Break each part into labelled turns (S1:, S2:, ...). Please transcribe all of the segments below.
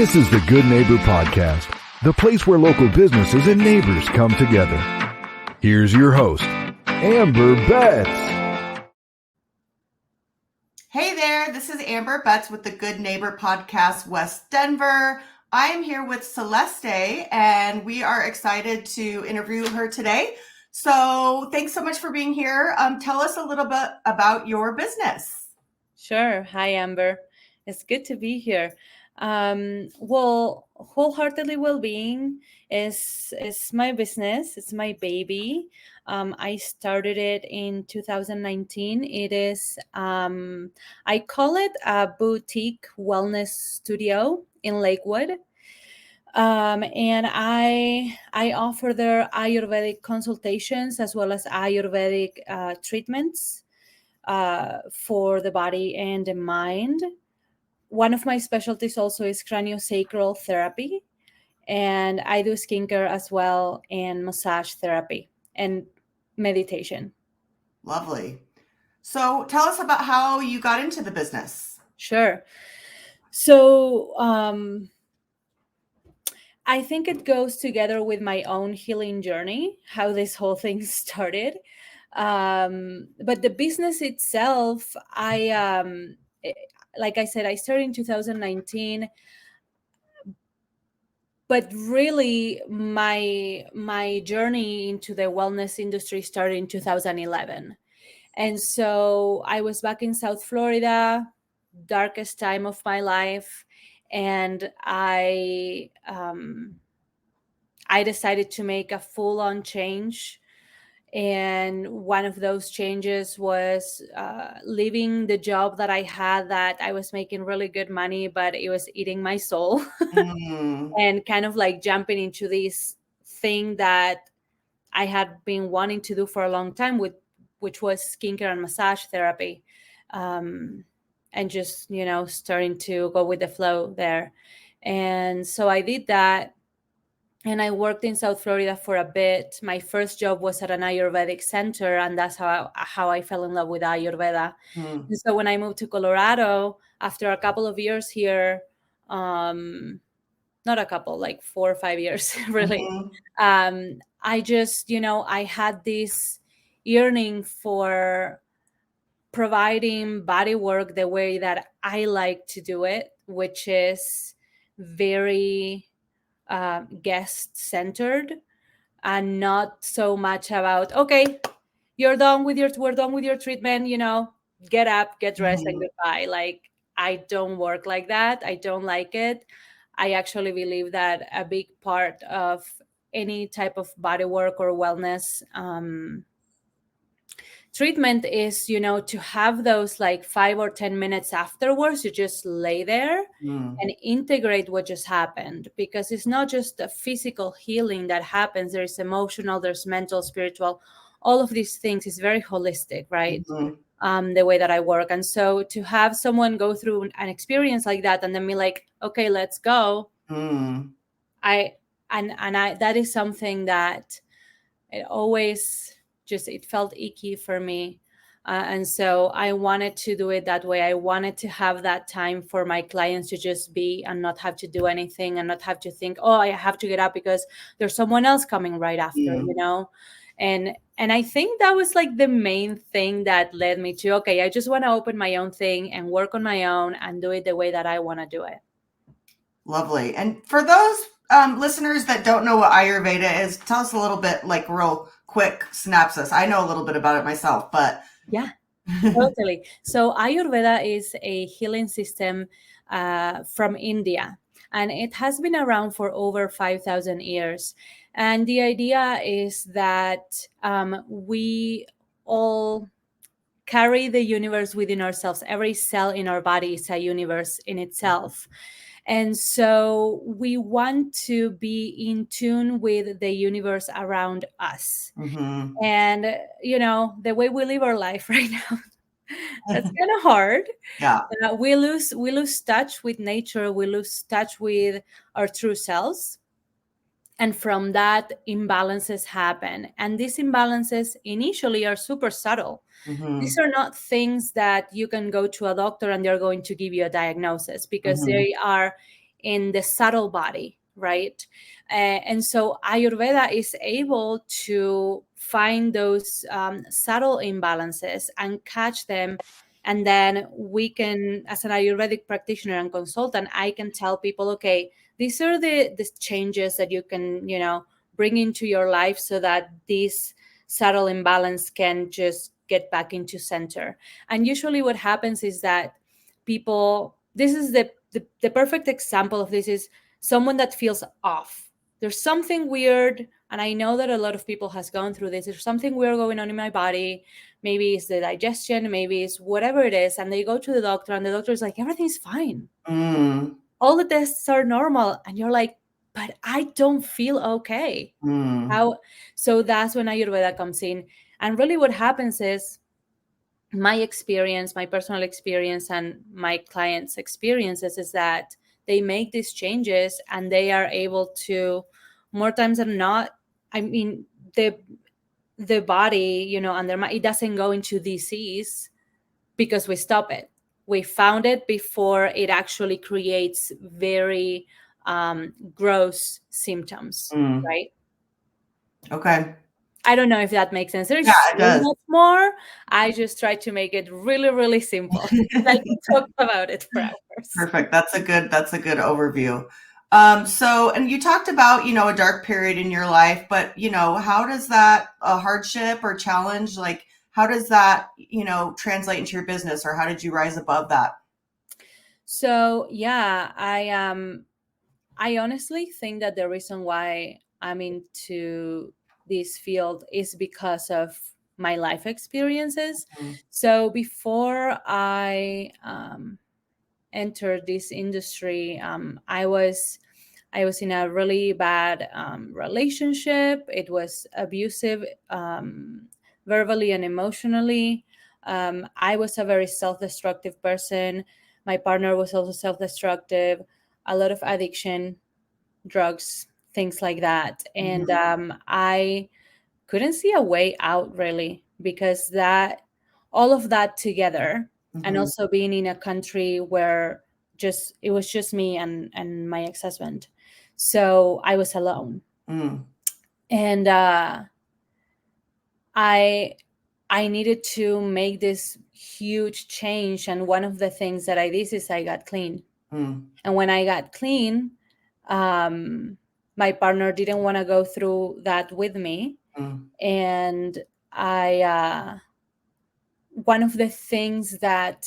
S1: This is the Good Neighbor Podcast, the place where local businesses and neighbors come together. Here's your host, Amber Betts.
S2: Hey there, this is Amber Betts with the Good Neighbor Podcast, West Denver. I am here with Celeste, and we are excited to interview her today. So thanks so much for being here. Tell us a little bit about your business.
S3: Sure. Hi, Amber. It's good to be here. WholeHeartedly Wellbeing is my business. It's my baby. I started it in 2019. It is, I call it a boutique wellness studio in Lakewood. And I offer their Ayurvedic consultations as well as Ayurvedic treatments for the body and the mind. One of my specialties also is craniosacral therapy, and I do skincare as well, and massage therapy and meditation.
S2: Lovely. So tell us about how you got into the business.
S3: Sure. So I think it goes together with my own healing journey, how this whole thing started. But the business itself, like I said, I started in 2019, but really my journey into the wellness industry started in 2011. And so I was back in South Florida, darkest time of my life. And I decided to make a full-on change. And one of those changes was leaving the job that I had, that I was making really good money, but it was eating my soul. And kind of like jumping into this thing that I had been wanting to do for a long time, which was skincare and massage therapy. And just, starting to go with the flow there. And so I did that. And I worked in South Florida for a bit. My first job was at an Ayurvedic center, and that's how I fell in love with Ayurveda. And so when I moved to Colorado, after a couple of years here, not a couple, like 4 or 5 years, really, I just, I had this yearning for providing body work the way that I like to do it, which is very guest-centered and not so much about, okay, we're done with your treatment, get up, get dressed, and goodbye. Like, I don't work like that. I don't like it. I actually believe that a big part of any type of body work or wellness treatment is, to have those like 5 or 10 minutes afterwards, you just lay there and integrate what just happened, because it's not just a physical healing that happens. There's emotional, there's mental, spiritual, all of these things is very holistic, right? The way that I work. And so to have someone go through an experience like that and then be like, okay, let's go. That is something that it always it felt icky for me. And so I wanted to do it that way. I wanted to have that time for my clients to just be and not have to do anything and not have to think, oh, I have to get up because there's someone else coming right after, And I think that was like the main thing that led me to, okay, I just want to open my own thing and work on my own and do it the way that I want to do it.
S2: Lovely. And for those listeners that don't know what Ayurveda is, tell us a little bit, like real quick synopsis. I know a little bit about it myself, but
S3: yeah, totally. So Ayurveda is a healing system from India, and it has been around for over 5,000 years. And the idea is that we all carry the universe within ourselves. Every cell in our body is a universe in itself. And so we want to be in tune with the universe around us. And, the way we live our life right now, that's kind of hard.
S2: Yeah.
S3: We lose touch with nature. We lose touch with our true selves. And from that, imbalances happen. And these imbalances initially are super subtle.
S2: Mm-hmm.
S3: These are not things that you can go to a doctor and they're going to give you a diagnosis, because they are in the subtle body, right? And so Ayurveda is able to find those subtle imbalances and catch them. And then we can, as an Ayurvedic practitioner and consultant, I can tell people, okay, these are the changes that you can, bring into your life so that this subtle imbalance can just get back into center. And usually what happens is that people, this is the perfect example of this, is someone that feels off. There's something weird, and I know that a lot of people has gone through this. There's something weird going on in my body. Maybe it's the digestion, maybe it's whatever it is, and they go to the doctor, and the doctor is like, everything's fine. All the tests are normal, and you're like, but I don't feel okay. How? So that's when Ayurveda comes in. And really what happens is, my experience, my personal experience, and my clients' experiences is that they make these changes and they are able to, more times than not, I mean, the body, and their mind, it doesn't go into disease because we stop it. We found it before it actually creates very gross symptoms, right?
S2: Okay.
S3: I don't know if that makes sense. There's
S2: Yeah, it
S3: so
S2: does.
S3: much more. I just try to make it really, really simple. I can talk about it for hours.
S2: Perfect. That's a good overview. So, and you talked about, a dark period in your life, but, how does that a hardship or challenge, like, how does that, translate into your business, or how did you rise above that?
S3: So, yeah, I honestly think that the reason why I'm into this field is because of my life experiences. So before I entered this industry, I was in a really bad relationship. It was abusive, verbally and emotionally. I was a very self-destructive person. My partner was also self-destructive. A lot of addiction, drugs, things like that. And I couldn't see a way out, really, because that all of that together, and also being in a country where it was just me and my ex-husband, so I was alone. And I needed to make this huge change, and one of the things that I did is I got clean. And when I got clean, my partner didn't want to go through that with me. And one of the things that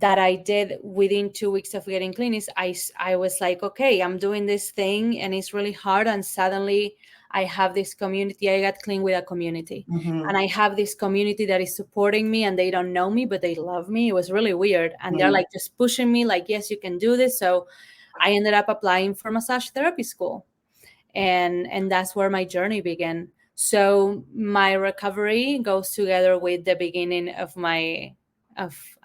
S3: I did within 2 weeks of getting clean is I was like, okay, I'm doing this thing and it's really hard. And suddenly I have this community. I got clean with a community, and I have this community that is supporting me, and they don't know me, but they love me. It was really weird. And they're like just pushing me like, yes, you can do this. So I ended up applying for massage therapy school, and that's where my journey began. So my recovery goes together with the beginning of my life,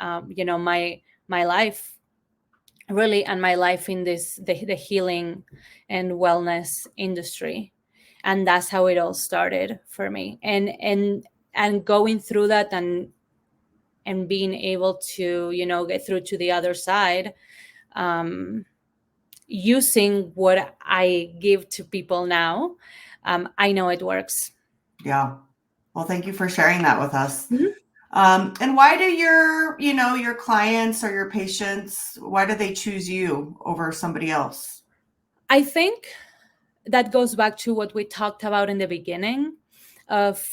S3: really, and my life in the healing and wellness industry. And that's how it all started for me. And going through that and being able to get through to the other side, using what I give to people now, I know it works.
S2: Yeah. Well, thank you for sharing that with us. And why do your clients or your patients, why do they choose you over somebody else?
S3: I think that goes back to what we talked about in the beginning of,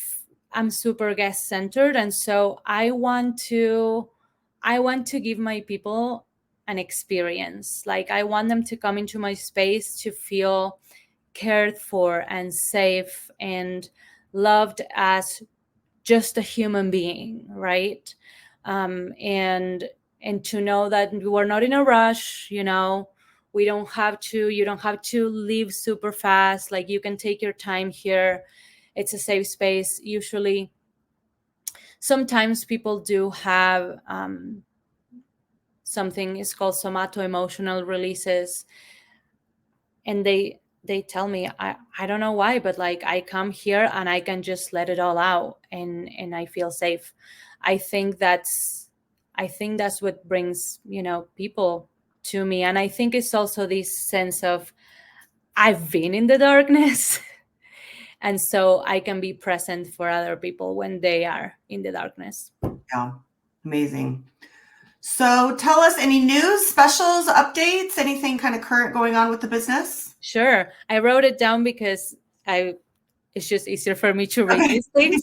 S3: I'm super guest centered. And so I want to give my people an experience. Like, I want them to come into my space to feel cared for and safe and loved as just a human being, right? And to know that we're not in a rush. You don't have to leave super fast. Like, you can take your time here. It's a safe space. Usually, sometimes people do have something is called somato-emotional releases, and they tell me, I don't know why, but like, I come here and I can just let it all out, and I feel safe. I think that's what brings people to me. And I think it's also this sense of I've been in the darkness. And so I can be present for other people when they are in the darkness.
S2: Yeah, amazing. So tell us any news, specials, updates, anything kind of current going on with the business?
S3: Sure. I wrote it down because it's just easier for me to read these things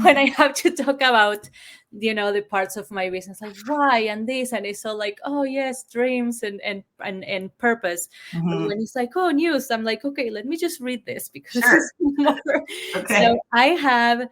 S3: when I have to talk about, the parts of my business, like why and this, and it's all like, oh yes, dreams and purpose. But when it's like, oh, news, I'm like, okay, let me just read this because it's more. Okay. So I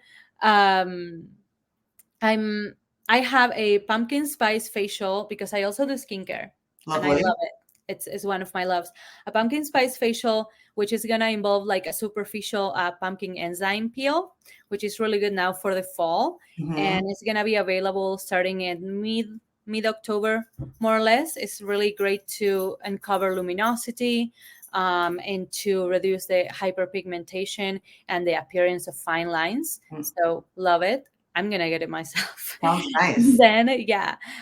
S3: have a pumpkin spice facial because I also do skincare. Lovely. And I love it. It's one of my loves. A pumpkin spice facial, which is going to involve like a superficial pumpkin enzyme peel, which is really good now for the fall. And it's going to be available starting in mid-October, more or less. It's really great to uncover luminosity and to reduce the hyperpigmentation and the appearance of fine lines. So love it. I'm going to get it myself.
S2: Sounds nice.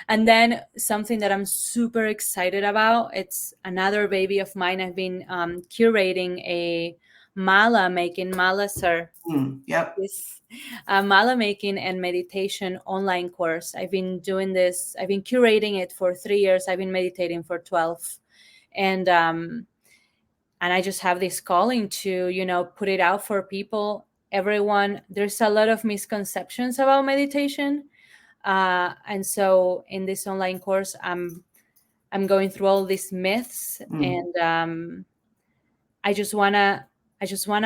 S3: And then something that I'm super excited about, it's another baby of mine. I've been curating a mala making, mala making and meditation online course. I've been doing this. I've been curating it for 3 years. I've been meditating for 12. And I just have this calling to, put it out for people. Everyone, there's a lot of misconceptions about meditation. And so in this online course, I'm going through all these myths and I just want to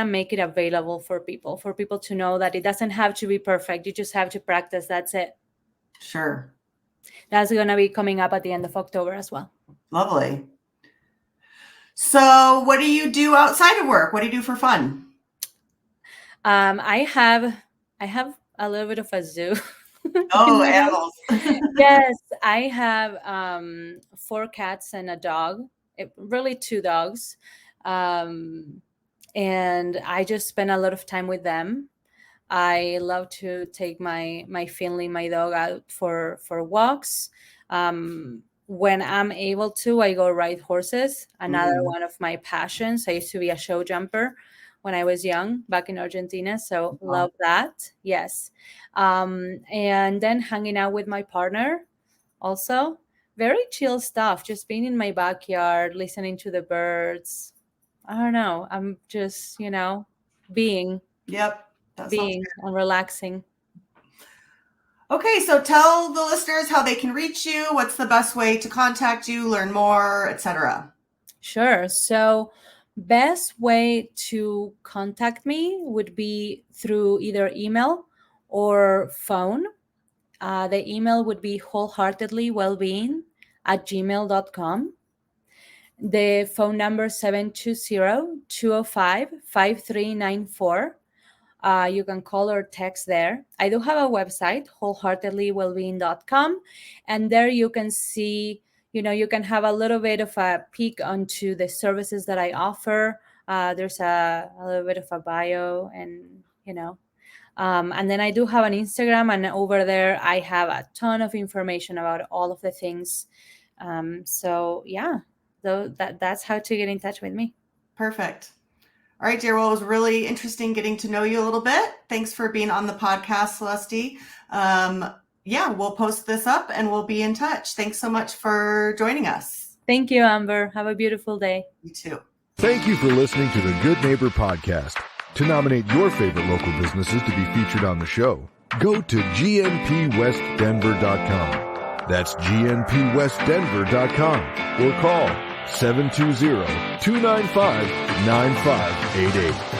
S3: make it available for people to know that it doesn't have to be perfect. You just have to practice. That's it.
S2: Sure.
S3: That's going to be coming up at the end of October as well.
S2: Lovely. So what do you do outside of work? What do you do for fun?
S3: I have a little bit of a zoo.
S2: Oh, animals.
S3: Yes, I have 4 cats and a dog, really 2 dogs. And I just spend a lot of time with them. I love to take my Finley, my dog, out for walks. When I'm able to, I go ride horses. Another one of my passions. I used to be a show jumper when I was young back in Argentina. So love that. Yes. And then hanging out with my partner also. Very chill stuff. Just being in my backyard, listening to the birds. I don't know. I'm just, being.
S2: Yep.
S3: Being and relaxing.
S2: Okay. So tell the listeners how they can reach you. What's the best way to contact you, learn more, etc.?
S3: Sure. So best way to contact me would be through either email or phone. The email would be WholeHeartedlyWellbeing@gmail.com. The phone number 720-205-5394. You can call or text there. I do have a website, WholeHeartedlyWellbeing.com, and there you can see, you can have a little bit of a peek onto the services that I offer. There's a little bit of a bio and, and then I do have an Instagram, and over there I have a ton of information about all of the things. So yeah, that's how to get in touch with me.
S2: Perfect. All right, dear. Well, it was really interesting getting to know you a little bit. Thanks for being on the podcast, Celeste. We'll post this up and we'll be in touch. Thanks so much for joining us.
S3: Thank you, Amber. Have a beautiful day.
S2: You too.
S1: Thank you for listening to the Good Neighbor Podcast. To nominate your favorite local businesses to be featured on the show, go to GNPWestDenver.com. That's GNPWestDenver.com or call 720-295-9588.